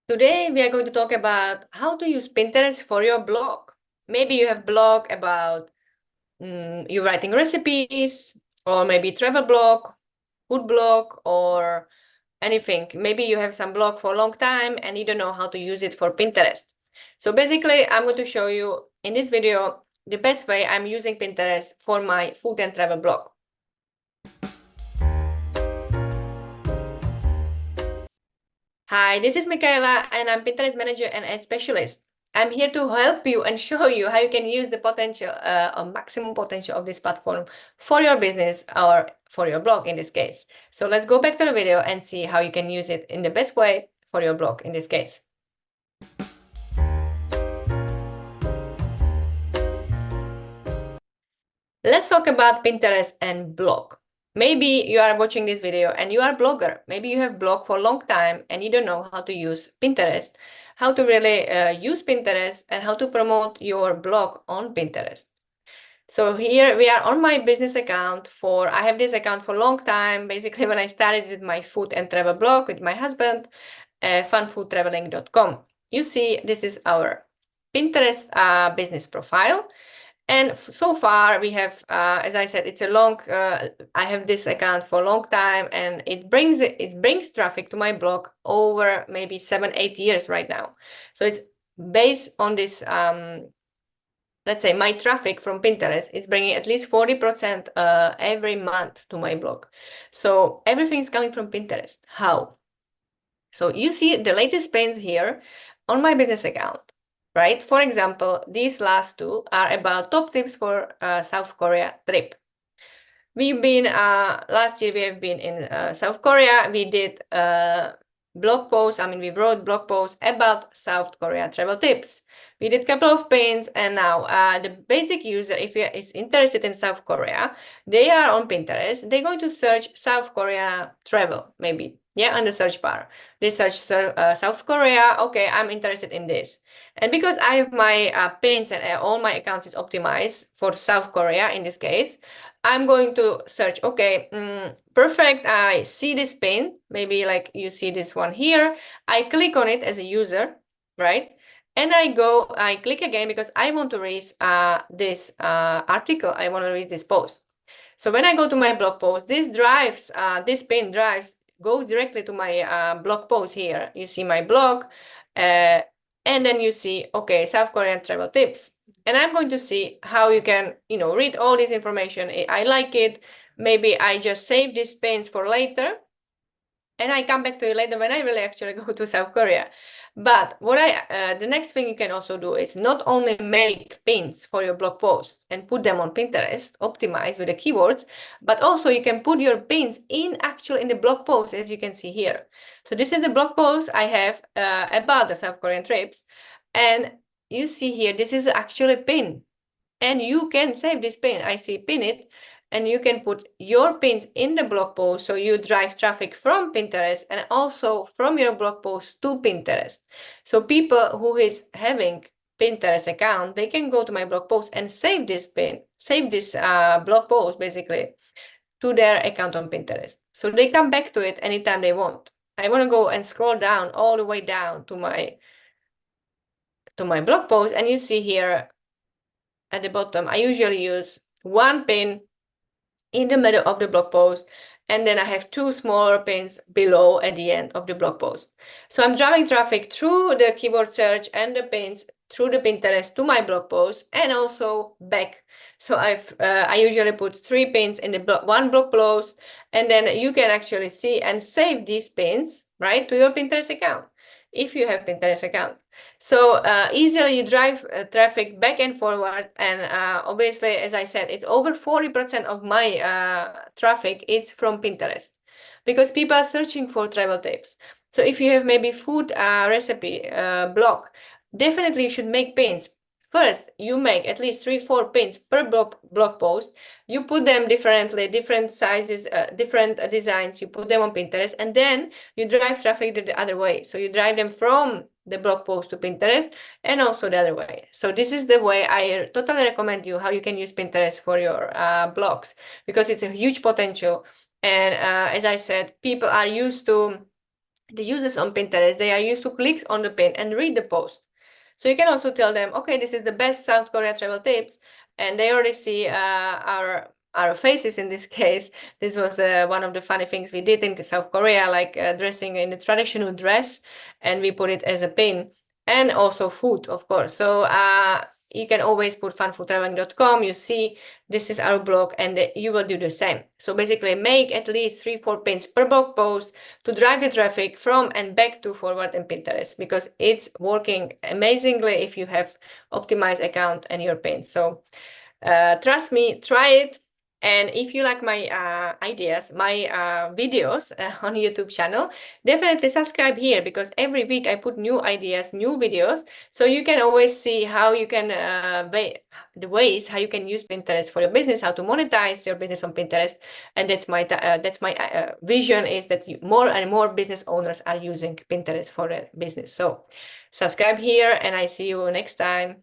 Today, we are going to talk about how to use Pinterest for your blog. Maybe you have blog about you writing recipes, or maybe travel blog, food blog, or anything. Maybe you have some blog for a long time and you don't know how to use it for Pinterest. So basically, I'm going to show you in this video the best way I'm using Pinterest for my food and travel blog. Hi, this is Michaela, and I'm Pinterest manager and ad specialist. I'm here to help you and show you how you can use the potential, or maximum potential of this platform for your business or for your blog in this case. So let's go back to the video and see how you can use it in the best way for your blog in this case. Let's talk about Pinterest and blog. Maybe you are watching this video and you are a blogger. Maybe you have blog for a long time and you don't know how to use Pinterest, how to really use Pinterest and how to promote your blog on Pinterest. So here we are on my business account I have this account for a long time. Basically, when I started with my food and travel blog with my husband, funfoodtraveling.com. You see, this is our Pinterest business profile. And so far we have, as I said, it's a long, I have this account for a long time and it brings traffic to my blog over maybe 7-8 years right now. So it's based on this, let's say my traffic from Pinterest is bringing at least 40% every month to my blog. So everything is coming from Pinterest. How? So you see the latest pins here on my business account. Right? For example, these last two are about top tips for South Korea trip. We've been, last year we have been in South Korea. We did blog posts. We wrote blog posts about South Korea travel tips. We did a couple of pins, and now the basic user, if he is interested in South Korea, they are on Pinterest. They're going to search South Korea travel, maybe, yeah, on the search bar. They search South Korea. Okay, I'm interested in this. And because I have my pins and all my accounts is optimized for South Korea in this case, I'm going to search, okay, perfect, I see this pin, maybe like you see this one here. I click on it as a user, right? And I click again because I want to read this article, I want to read this post. So when I go to my blog post, this pin goes directly to my blog post here. You see my blog, and then you see, okay, South Korean travel tips. And I'm going to see how you can, read all this information. I like it. Maybe I just save these pins for later. And I come back to it later when I really actually go to South Korea. But what the next thing you can also do is not only make pins for your blog posts and put them on Pinterest, optimize with the keywords, but also you can put your pins in the blog post, as you can see here. So this is the blog post I have about the South Korean trips. And you see here, this is actually a pin. And you can save this pin. I see pin it. And you can put your pins in the blog post so you drive traffic from Pinterest and also from your blog post to Pinterest. So people who is having Pinterest account, they can go to my blog post and save this blog post basically to their account on Pinterest. So they come back to it anytime they want. I want to go and scroll down all the way down to my blog post, and you see here at the bottom, I usually use one pin in the middle of the blog post, and then I have two smaller pins below at the end of the blog post. So I'm driving traffic through the keyword search and the pins through the Pinterest to my blog post and also back. So I usually put 3 pins in the one blog post, and then you can actually see and save these pins, right, to your Pinterest account if you have Pinterest account. So easily you drive traffic back and forward, and obviously, as I said, it's over 40% of my traffic is from Pinterest because people are searching for travel tips. So if you have maybe food recipe blog, definitely you should make pins. First, you make at least 3-4 pins per blog post. You put them differently, different sizes, different designs. You put them on Pinterest, and then you drive traffic the other way. So you drive them from the blog post to Pinterest and also the other way. So this is the way I totally recommend you how you can use Pinterest for your blogs, because it's a huge potential. And as I said, people are used to the users on Pinterest, they are used to click on the pin and read the post. So you can also tell them, okay, this is the best South Korea travel tips, and they already see our faces in this case. This was one of the funny things we did in South Korea, like dressing in a traditional dress, and we put it as a pin, and also food, of course. So you can always put funfoodtraveling.com. You see, this is our blog, and you will do the same. So basically make at least 3-4 pins per blog post to drive the traffic from and back to forward and Pinterest, because it's working amazingly if you have optimized account and your pins. So trust me, try it. And if you like my ideas, my videos on YouTube channel, definitely subscribe here, because every week I put new ideas, new videos, so you can always see how you can the ways how you can use Pinterest for your business, how to monetize your business on Pinterest. And that's my vision, is that more and more business owners are using Pinterest for their business. So subscribe here, and I see you next time.